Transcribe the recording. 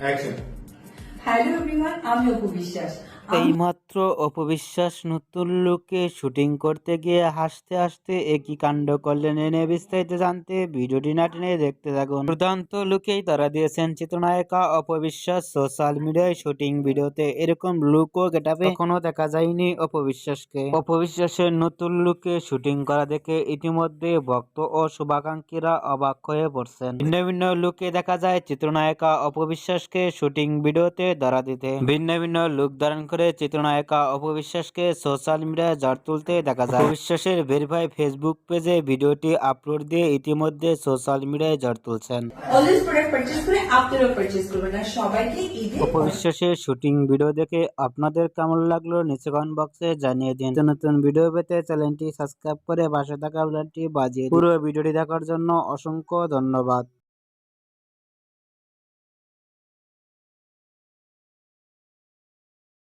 Action. Hello everyone, আমি অপু বিশ্বাস। এইমাত্র অপবিশ্বাস নতুন লুকে শুটিং করতে গিয়ে হাসতে হাসতে একই কাণ্ড করলেন। এনে বিস্তারিত জানতে ভিডিওটি না টেনে দেখতে থাকুন। দুর্দান্ত লুকেই ধরা দিয়েছেন চিত্রনায়িকা অপবিশ্বাস। সোশ্যাল মিডিয়ায় শুটিং ভিডিওতে এরকম লুক ও গেটআপে কখনো দেখা যায়নি অপবিশ্বাসকে। অপবিশ্বাসের নতুন লুকে শুটিং করা দেখে ইতিমধ্যে ভক্ত ও শুভাকাঙ্ক্ষীরা অবাক হয়ে পড়ছেন। ভিন্ন ভিন্ন লুকে দেখা যায় চিত্রনায়িকা অপবিশ্বাসকে শুটিং ভিডিওতে ধরা দিতে। ভিন্ন ভিন্ন লুক ধারণ করে চিত্রনায়িকা অপবিশ্বাসকে সোশ্যাল মিডিয়ায় ঝড় তুলতে দেখা যায়। অপবিশ্বাসের ভেরিফাই ফেসবুক পেজে ভিডিওটি আপলোড দিয়ে ইতিমধ্যে সোশ্যাল মিডিয়ায় ঝড় তুলছেন। অলওয়েজ প্রোডাক্ট পারচেজ করে আপনারাও পারচেজ করবেন। আর সবাইকে ঈদে অপবিশ্বাসের শুটিং ভিডিও দেখে আপনাদের কেমন লাগলো নিচে কমেন্ট বক্সে জানিয়ে দিন। নতুন ভিডিও পেতে চ্যানেলটি সাবস্ক্রাইব করে পাশে থাকা বেলটি বাজিয়ে দিন। পুরো ভিডিওটি দেখার জন্য অসংখ্য ধন্যবাদ।